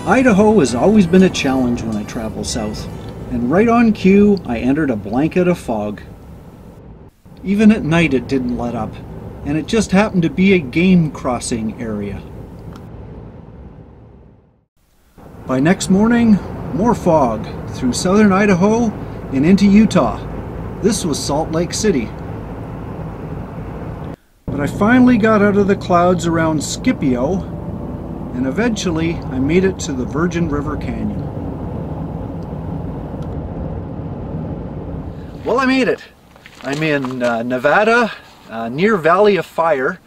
Idaho has always been a challenge when I travel south, and right on cue I entered a blanket of fog. Even at night it didn't let up, and it just happened to be a game crossing area. By next morning, more fog through southern Idaho and into Utah. This was Salt Lake City. But I finally got out of the clouds around Scipio, and eventually I made it to the Virgin River Canyon. Well, I made it. I'm in Nevada, near Valley of Fire.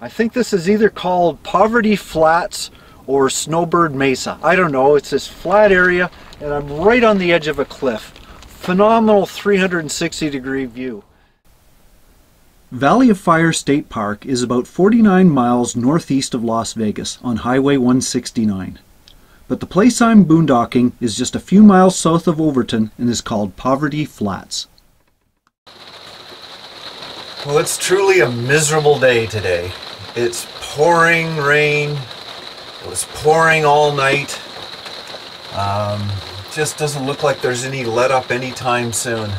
I think this is either called Poverty Flats or Snowbird Mesa. I don't know, it's this flat area and I'm right on the edge of a cliff. Phenomenal 360-degree view. Valley of Fire State Park is about 49 miles northeast of Las Vegas on Highway 169. But the place I'm boondocking is just a few miles south of Overton and is called Poverty Flats. Well, it's truly a miserable day today. It's pouring rain. It was pouring all night. Just doesn't look like there's any let up anytime soon.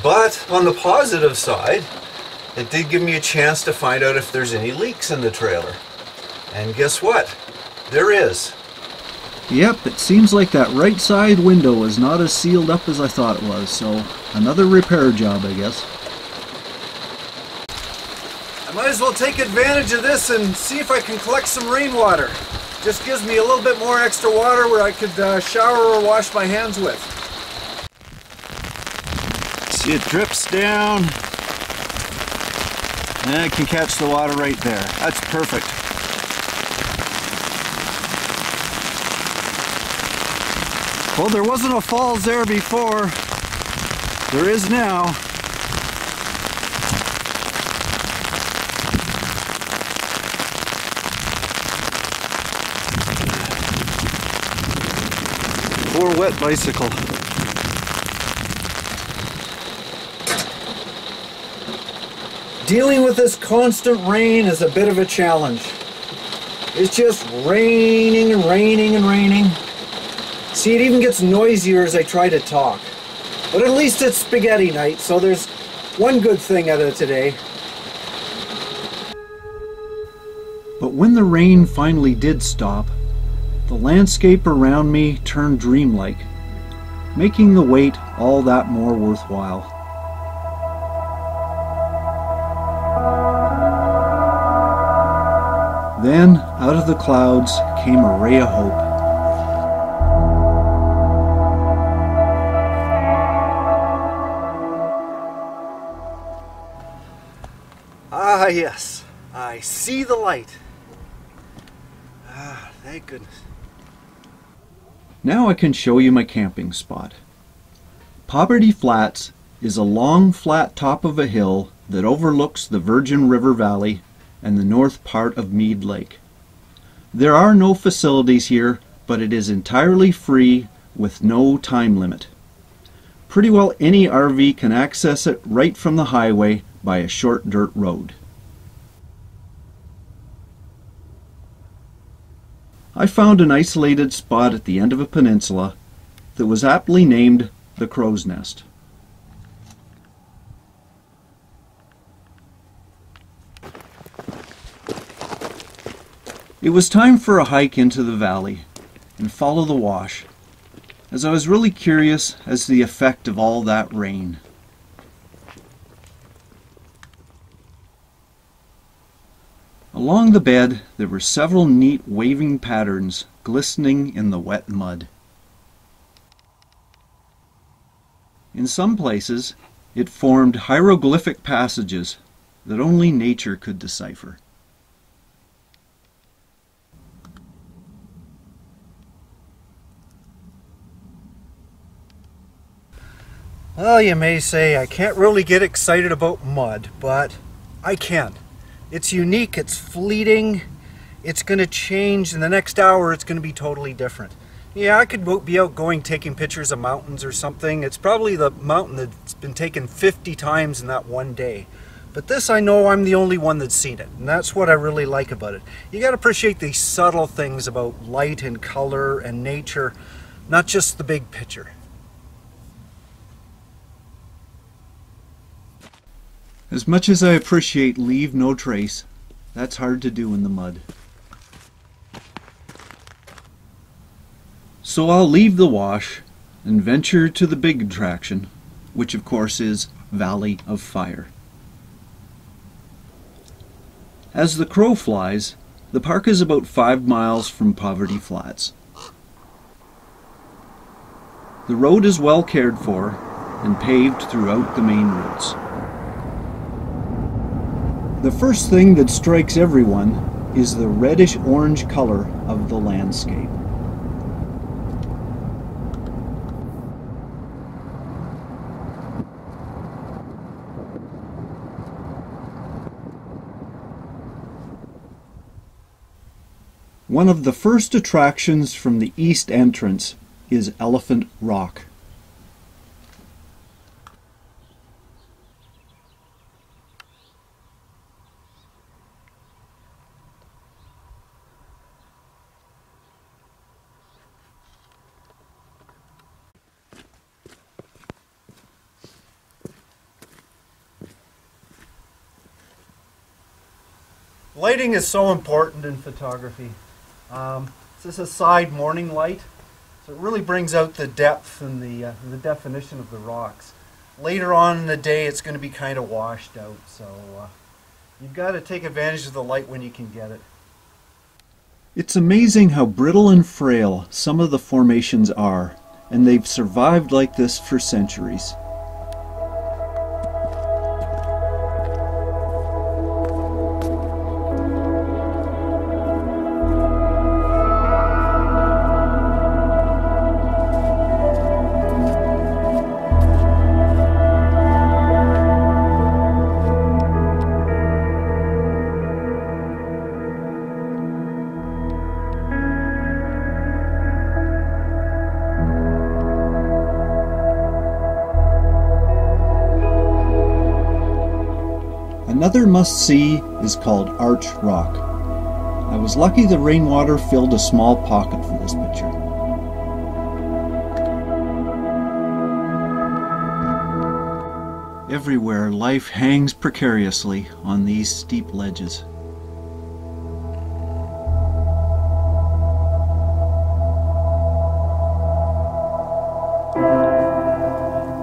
But on the positive side, it did give me a chance to find out if there's any leaks in the trailer. And guess what? There is. Yep, it seems like that right side window is not as sealed up as I thought it was, so another repair job, I guess. I might as well take advantage of this and see if I can collect some rainwater. Just gives me a little bit more extra water where I could shower or wash my hands with. See, it drips down. And I can catch the water right there. That's perfect. Well, there wasn't a falls there before. There is now. Poor wet bicycle. Dealing with this constant rain is a bit of a challenge. It's just raining and raining and raining. See, it even gets noisier as I try to talk. But at least it's spaghetti night, so there's one good thing out of today. But when the rain finally did stop, the landscape around me turned dreamlike, making the wait all that more worthwhile. Then, out of the clouds, came a ray of hope. Ah, yes, I see the light. Ah, thank goodness. Now I can show you my camping spot. Poverty Flats is a long, flat top of a hill that overlooks the Virgin River Valley and the north part of Mead Lake. There are no facilities here, but it is entirely free with no time limit. Pretty well any RV can access it right from the highway by a short dirt road. I found an isolated spot at the end of a peninsula that was aptly named the Crow's Nest. It was time for a hike into the valley and follow the wash, as I was really curious as to the effect of all that rain. Along the bed there were several neat waving patterns glistening in the wet mud. In some places it formed hieroglyphic passages that only nature could decipher. Well, you may say I can't really get excited about mud, but I can. It's unique, it's fleeting, it's going to change. In the next hour it's going to be totally different. Yeah, I could be out going taking pictures of mountains or something. It's probably the mountain that's been taken 50 times in that one day. But this, I know I'm the only one that's seen it, and that's what I really like about it. You got to appreciate these subtle things about light and color and nature, not just the big picture. As much as I appreciate leave no trace, that's hard to do in the mud. So I'll leave the wash and venture to the big attraction, which of course is Valley of Fire. As the crow flies, the park is about 5 miles from Poverty Flats. The road is well cared for and paved throughout the main routes. The first thing that strikes everyone is the reddish-orange color of the landscape. One of the first attractions from the east entrance is Elephant Rock. Lighting is so important in photography. This is a side morning light, so it really brings out the depth and the definition of the rocks. Later on in the day, it's going to be kind of washed out, so you've got to take advantage of the light when you can get it. It's amazing how brittle and frail some of the formations are, and they've survived like this for centuries. Another must-see is called Arch Rock. I was lucky the rainwater filled a small pocket for this picture. Everywhere life hangs precariously on these steep ledges.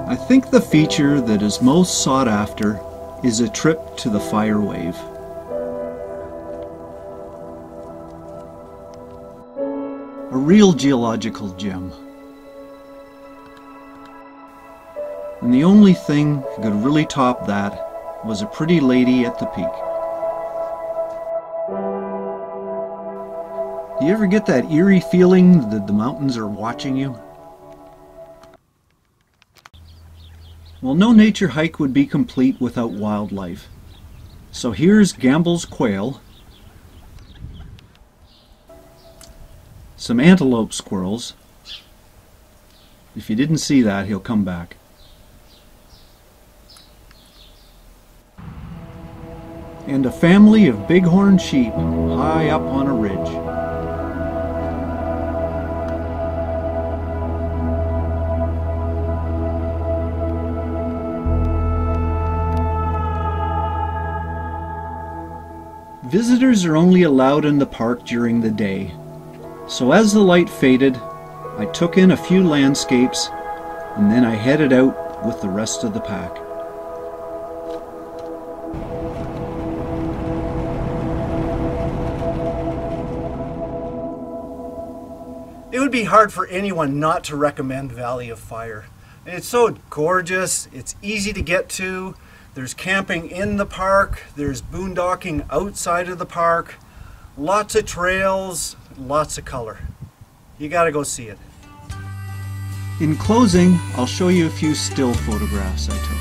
I think the feature that is most sought after is a trip to the fire wave. A real geological gem. And the only thing that could really top that was a pretty lady at the peak. Do you ever get that eerie feeling that the mountains are watching you? Well, no nature hike would be complete without wildlife. So here's Gamble's quail, some antelope squirrels. If you didn't see that, he'll come back. And a family of bighorn sheep high up on a ridge. Visitors are only allowed in the park during the day, so as the light faded, I took in a few landscapes and then I headed out with the rest of the pack. It would be hard for anyone not to recommend Valley of Fire. It's so gorgeous, it's easy to get to. There's camping in the park, there's boondocking outside of the park, lots of trails, lots of color. You gotta go see it. In closing, I'll show you a few still photographs I took.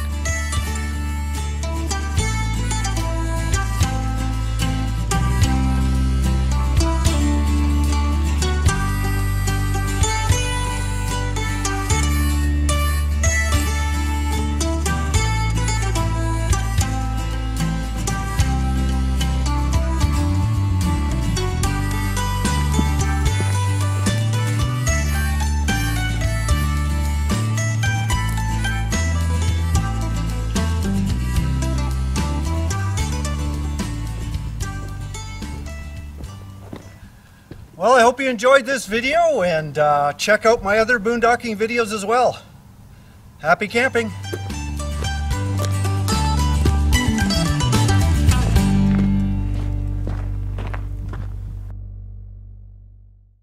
Well, I hope you enjoyed this video, and check out my other boondocking videos as well. Happy camping!